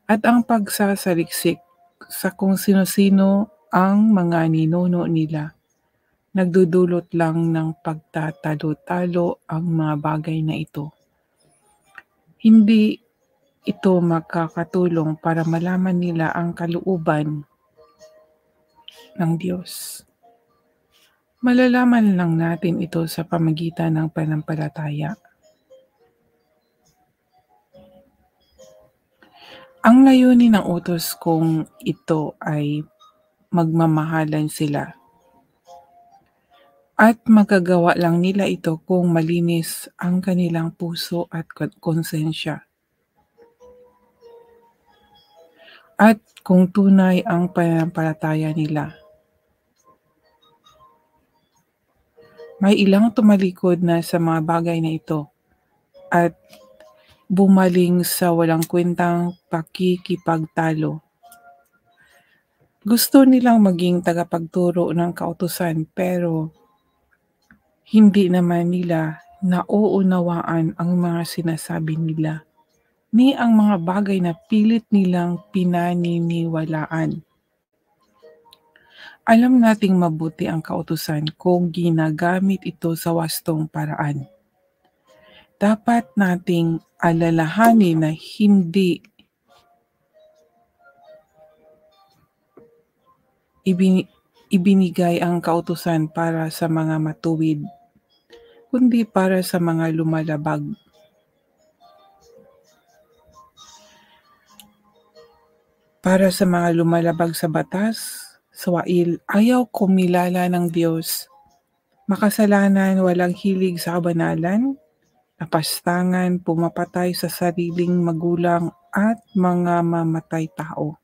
at ang pagsasaliksik sa kung sino-sino ang mga ninuno nila. Nagdudulot lang ng pagtatalo-talo ang mga bagay na ito. Hindi ito makakatulong para malaman nila ang kalooban ng Diyos. Malalaman lang natin ito sa pamagitan ng pananampalataya. Ang layunin ng utos kong ito ay magmamahalan sila. At magagawa lang nila ito kung malinis ang kanilang puso at konsensya. At kung tunay ang pananampalataya nila. May ilang tumalikod na sa mga bagay na ito at bumaling sa walang kwentang pakikipagtalo. Gusto nilang maging tagapagturo ng kautusan pero hindi naman nila nauunawaan ang mga sinasabi nila ni ang mga bagay na pilit nilang pinaniniwalaan. Alam nating mabuti ang kautusan kung ginagamit ito sa wastong paraan. Dapat nating alalahanin na hindi ibinigay ang kautusan para sa mga matuwid, kundi para sa mga lumalabag. Para sa mga lumalabag sa batas, sawail, ayaw kumilala ng Diyos, makasalanan, walang hilig sa kabanalan, napastangan, pumapatay sa sariling magulang at mga mamatay tao.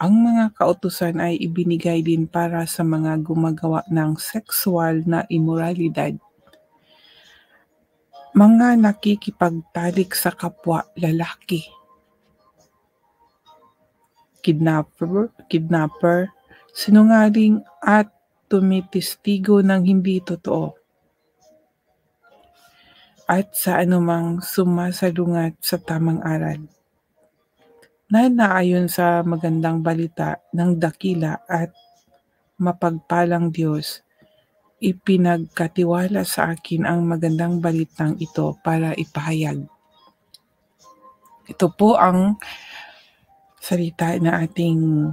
Ang mga kautusan ay ibinigay din para sa mga gumagawa ng sexual na imoralidad, mga nakikipagtalik sa kapwa lalaki, kidnapper, sinungaling at tumitestigo ng hindi totoo, at sa anumang sumasalungat sa tamang aral na naayon sa magandang balita ng dakila at mapagpalang Diyos. Ipinagkatiwala sa akin ang magandang balitang ito para ipahayag. Ito po ang salita na ating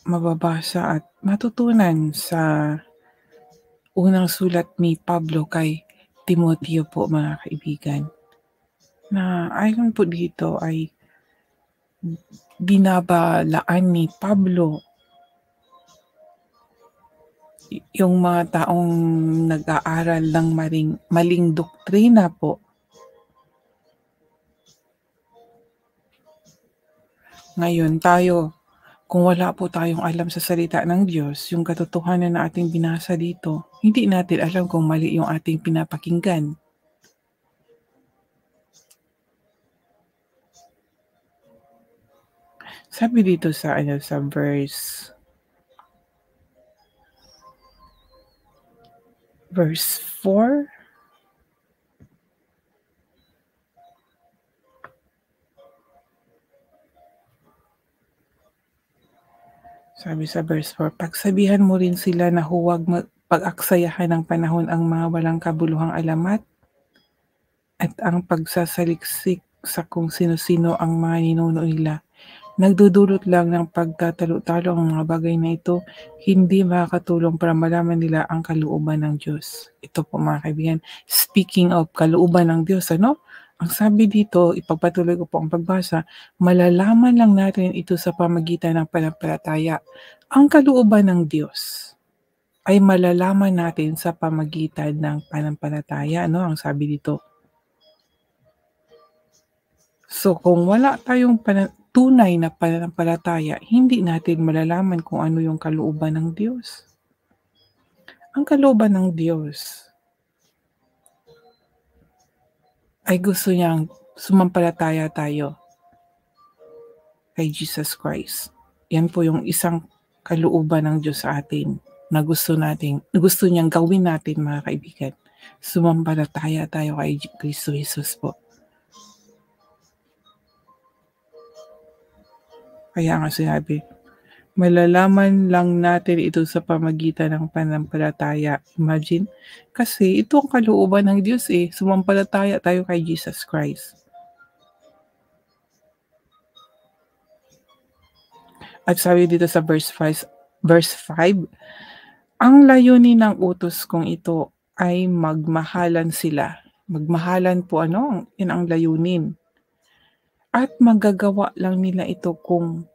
mababasa at matutunan sa unang sulat ni Pablo kay Timoteo po, mga kaibigan. Na ayon po dito ay binabalaan ni Pablo yung mga taong nag-aaral ng maling doktrina po. Ngayon tayo, kung wala po tayong alam sa salita ng Diyos, yung katotohanan na ating binasa dito, hindi natin alam kung mali yung ating pinapakinggan. Sabi dito sa verse 4, sabi sa verse 4, pagsabihan mo rin sila na huwag pag-aksayahan ng panahon ang mga walang kabuluhang alamat at ang pagsasaliksik sa kung sino-sino ang mga ninuno nila. Nagdudulot lang ng pagtatalo-talo ang mga bagay na ito, hindi makakatulong para malaman nila ang kalooban ng Diyos. Ito po, mga kaibigan, speaking of kalooban ng Diyos, ang sabi dito, ipagpatuloy ko po ang pagbasa, malalaman lang natin ito sa pamagitan ng pananampalataya. Ang kalooban ng Diyos ay malalaman natin sa pamagitan ng pananampalataya, ang sabi dito. So kung wala tayong tunay na pananampalataya, hindi natin malalaman kung ano yung kalooban ng Diyos. Ang kalooban ng Diyos ay gusto niyang sumampalataya tayo kay Jesus Christ. Yan po yung isang kalooban ng Diyos sa atin na gusto niyang gawin natin, mga kaibigan. Sumampalataya tayo kay Kristo Jesus po. Kaya nga sinabi, malalaman lang natin ito sa pamagitan ng pananampalataya. Imagine, kasi ito ang kalooban ng Diyos sumampalataya tayo kay Jesus Christ. At sabi dito sa verse 5, ang layunin ng utos kong ito ay magmahalan sila. Magmahalan po yun ang layunin. At magagawa lang nila ito kung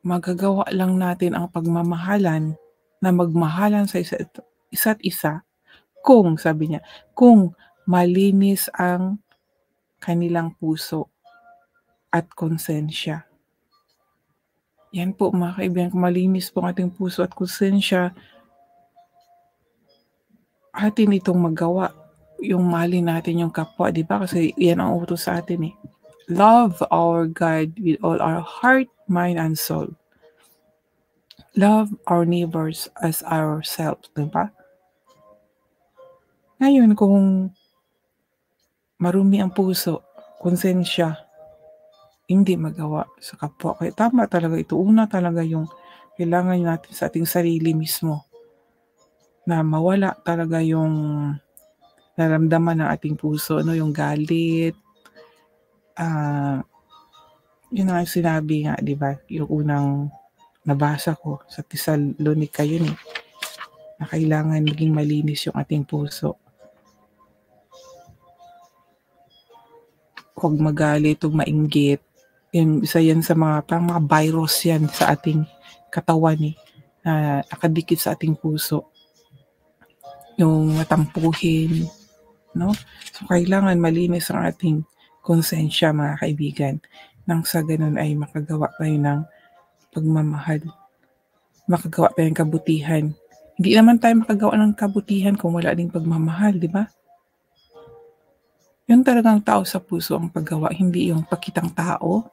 magagawa lang natin ang pagmamahalan na magmahalan sa isa't isa kung, sabi niya, kung malinis ang kanilang puso at konsensya. Yan po mga kaibigan, kung malinis po ang ating puso at konsensya, atin itong magawa. Yung mahalin natin yung kapwa, di ba? Kasi yan ang utos sa atin Love our God with all our heart, mind, and soul. Love our neighbors as ourselves, di ba? Ngayon, kung marumi ang puso, konsensya, hindi magawa sa kapwa. Kaya tama talaga ito. Una talaga yung kailangan natin sa ating sarili mismo na mawala talaga yung naramdaman ng ating puso, yung galit. Yun ang sinabi nga, di ba? Yung unang nabasa ko sa Tesalonica yun na kailangan maging malinis yung ating puso. Huwag magalit, huwag mainggit. Isa yan sa mga virus yan sa ating katawan na nakadikit sa ating puso. Yung matampuhin, no? So, kailangan malinis ang ating konsensya, mga kaibigan. Nang sa ganun ay makagawa tayo ng pagmamahal. Makagawa tayo ng kabutihan. Hindi naman tayo makagawa ng kabutihan kung wala ding pagmamahal, di ba? Yung talagang tao sa puso ang paggawa, hindi yung pakitang tao.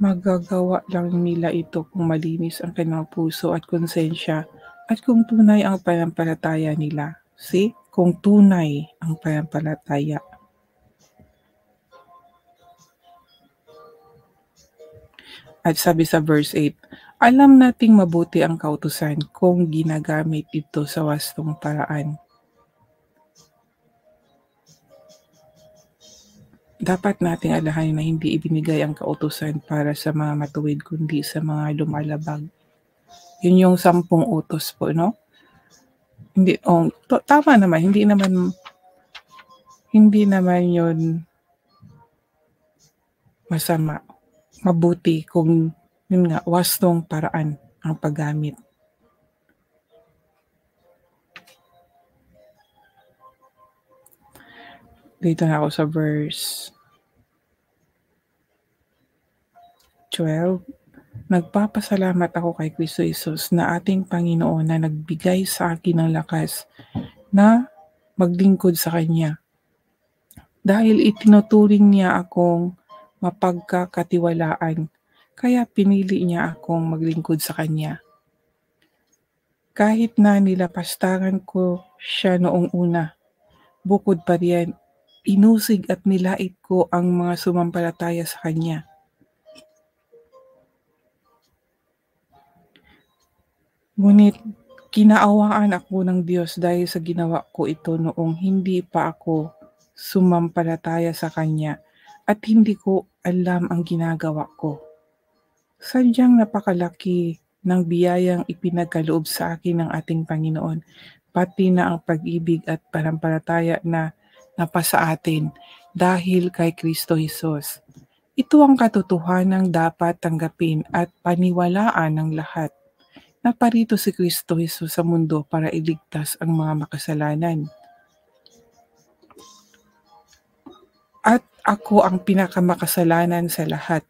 Magagawa lang nila ito kung malinis ang kanilang puso at konsensya at kung tunay ang pananampalataya nila. See? Kung tunay ang pananampalataya. At sabi sa verse 8, alam nating mabuti ang kautusan kung ginagamit ito sa wastong paraan. Dapat nating alahanin na hindi ibinigay ang kautusan para sa mga matuwid kundi sa mga lumalabag. Yun yung 10 utos po, no? Hindi, tama naman, hindi naman yun masama. Mabuti kung yun nga, wastong paraan ang paggamit. Dito na ako sa verse 12. Nagpapasalamat ako kay Kristo Jesus na ating Panginoon na nagbigay sa akin ng lakas na maglingkod sa Kanya. Dahil itinuturing niya akong mapagkakatiwalaan, kaya pinili niya akong maglingkod sa Kanya. Kahit na nilapastangan ko siya noong una, bukod pa riyan, inusig at nilait ko ang mga sumampalataya sa Kanya. Ngunit kinaawaan ako ng Diyos dahil sa ginawa ko ito noong hindi pa ako sumampalataya sa Kanya at hindi ko alam ang ginagawa ko. Sadyang napakalaki ng biyayang ipinagkaloob sa akin ng ating Panginoon, pati na ang pag-ibig at pananampalataya na napasa atin dahil kay Kristo Jesus. Ito ang katotohanang dapat tanggapin at paniwalaan ng lahat. Naparito si Kristo Jesus sa mundo para iligtas ang mga makasalanan. At ako ang pinakamakasalanan sa lahat.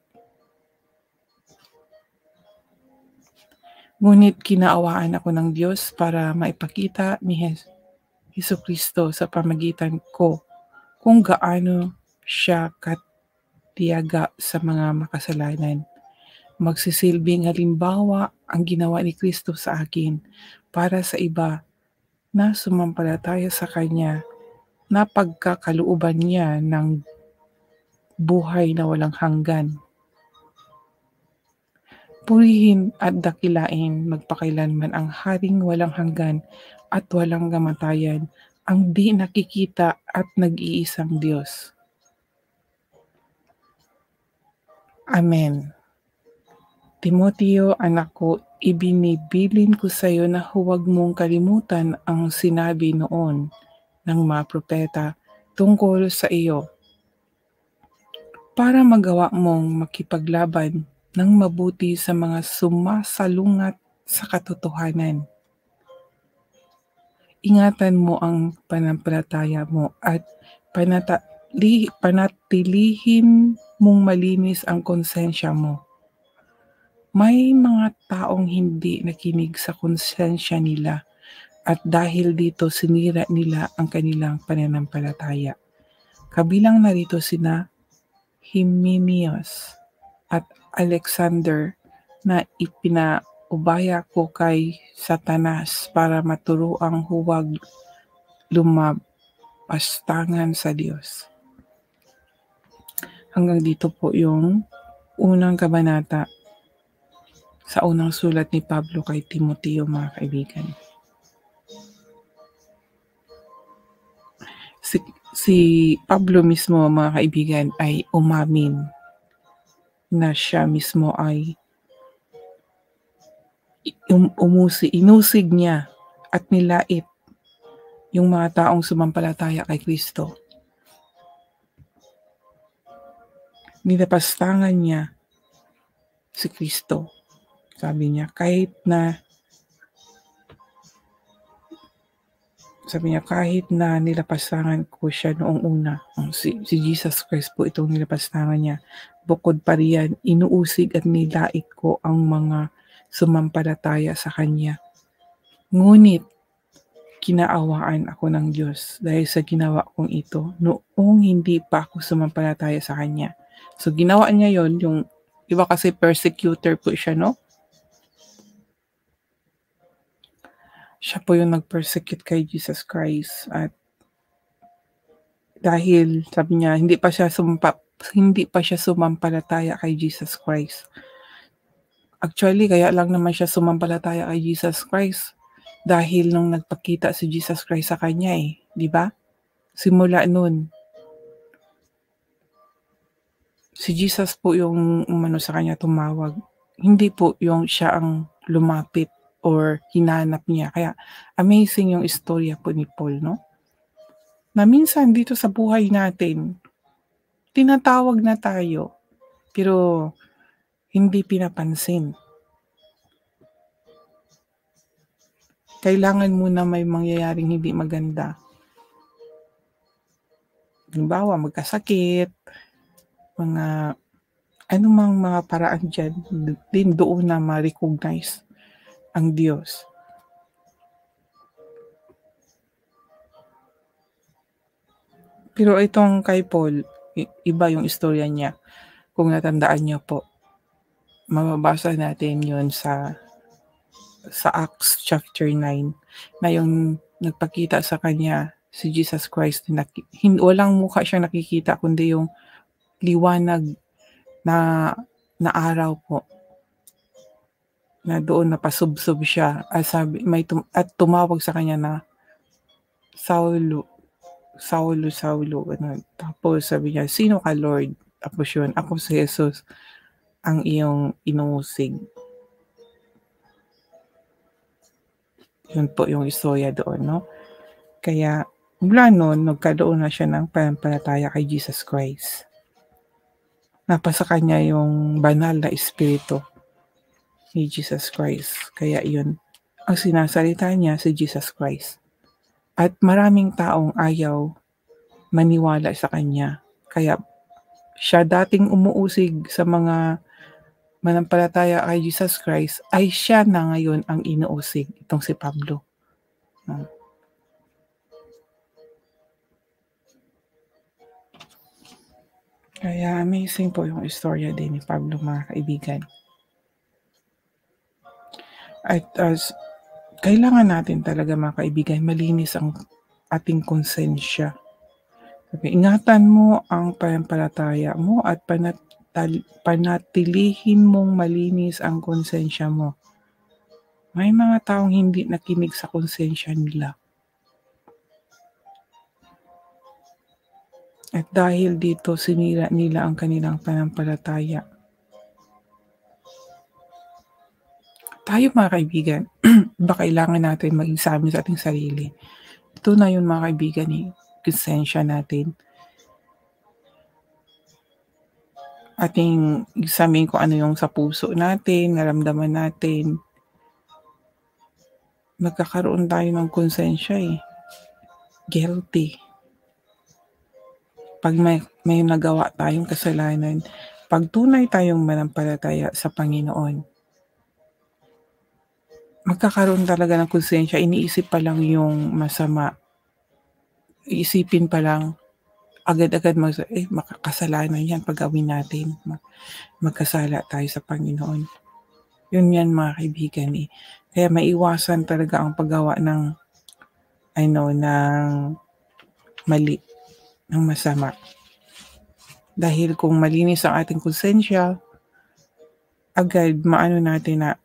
Ngunit kinaawaan ako ng Diyos para maipakita ni Hesus Kristo sa pamagitan ko kung gaano siya katiyaga sa mga makasalanan. Magsisilbing halimbawa ang ginawa ni Kristo sa akin para sa iba na sumampalataya sa Kanya na pagkakalooban niya ng buhay na walang hanggan. Purihin at dakilain magpakailanman ang Haring walang hanggan at walang kamatayan, ang di nakikita at nag-iisang Diyos. Amen. Timoteo, anak ko, ibinibilin ko sa iyo na huwag mong kalimutan ang sinabi noon ng mga propeta tungkol sa iyo, para magawa mong makipaglaban ng mabuti sa mga sumasalungat sa katotohanan. Ingatan mo ang pananampalataya mo at panatilihin mong malinis ang konsensya mo. May mga taong hindi nakinig sa konsensya nila at dahil dito sinira nila ang kanilang pananampalataya. Kabilang narito sina Hymenaeus at Alexander na ipinaubaya ko kay Satanas para maturuang huwag lumapastangan sa Diyos. Hanggang dito po yung unang kabanata sa unang sulat ni Pablo kay Timoteo, mga kaibigan. Si Pablo mismo, mga kaibigan, ay umamin na siya mismo ay inusig niya at nilait yung mga taong sumampalataya kay Kristo. Nilapastangan niya si Kristo. Sabi niya, kahit na nilapastangan ko siya noong una, si Jesus Christ po itong nilapastangan niya, bukod pa riyan, inuusig at nilait ko ang mga sumampalataya sa Kanya. Ngunit, kinaawaan ako ng Diyos dahil sa ginawa kong ito noong hindi pa ako sumampalataya sa Kanya. So, ginawa niya yon, yung iba kasi persecutor po siya, no? Siya po yung nag-persecute kay Jesus Christ at dahil sabi niya hindi pa siya sumampalataya kay Jesus Christ. Actually, kaya lang naman siya sumampalataya kay Jesus Christ dahil nung nagpakita si Jesus Christ sa kanya di ba? Simula nun, si Jesus po yung umano sa kanya tumawag. Hindi po yung siya ang lumapit or hinanap niya. Kaya amazing yung istorya po ni Paul, no? Na minsan dito sa buhay natin, tinatawag na tayo, pero hindi pinapansin. Kailangan muna may mangyayaring hindi maganda. Halimbawa, magkasakit, anumang mga paraan dyan, din doon na ma-recognize ang Diyos. Pero itong kay Paul, iba yung istorya niya. Kung natandaan niyo po, mababasa natin yun sa Acts chapter 9, na yung nagpakita sa kanya si Jesus Christ, walang mukha siyang nakikita, kundi yung liwanag na araw po, na doon napasubsob siya at tumawag sa kanya na Saulo. Tapos sabi niya, sino ka, Lord? Tapos yun, ako si Jesus, ang iyong inuusig. Yun po yung istorya doon, no? Kaya mula noon, nagkaroon na siya ng pananampalataya kay Jesus Christ. Napasa kanya yung banal na espiritu ni Jesus Christ. Kaya yun, ang sinasalita niya si Jesus Christ. At maraming taong ayaw maniwala sa kanya. Kaya siya dating umuusig sa mga manampalataya kay Jesus Christ, ay siya na ngayon ang inuusig, itong si Pablo. Kaya amazing po yung istorya din ni Pablo, mga kaibigan. At Kailangan natin talaga mga kaibigan malinis ang ating konsensya. Ingatan mo ang pananampalataya mo at panatilihin mong malinis ang konsensya mo. May mga taong hindi nakinig sa konsensya nila. At dahil dito sinira nila ang kanilang pananampalataya. Tayo mga kaibigan, ba kailangan natin mag-examine sa ating sarili. Ito na yun mga kaibigan konsensya natin. Ating examine kung ano yung sa puso natin, naramdaman natin. Magkakaroon tayo ng konsensya guilty. Pag may nagawa tayong kasalanan, pag tunay tayong manampalataya sa Panginoon, magkakaroon talaga ng konsensya, iniisip pa lang yung masama. Iisipin pa lang, agad-agad makakasalanan yan pag gawin natin. Magkasala tayo sa Panginoon. Yun yan mga kaibigan Kaya maiwasan talaga ang paggawa ng mali, ng masama. Dahil kung malinis ang ating konsensya, agad maano natin na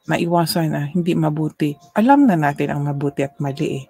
maiwasan na hindi mabuti. Alam na natin ang mabuti at mali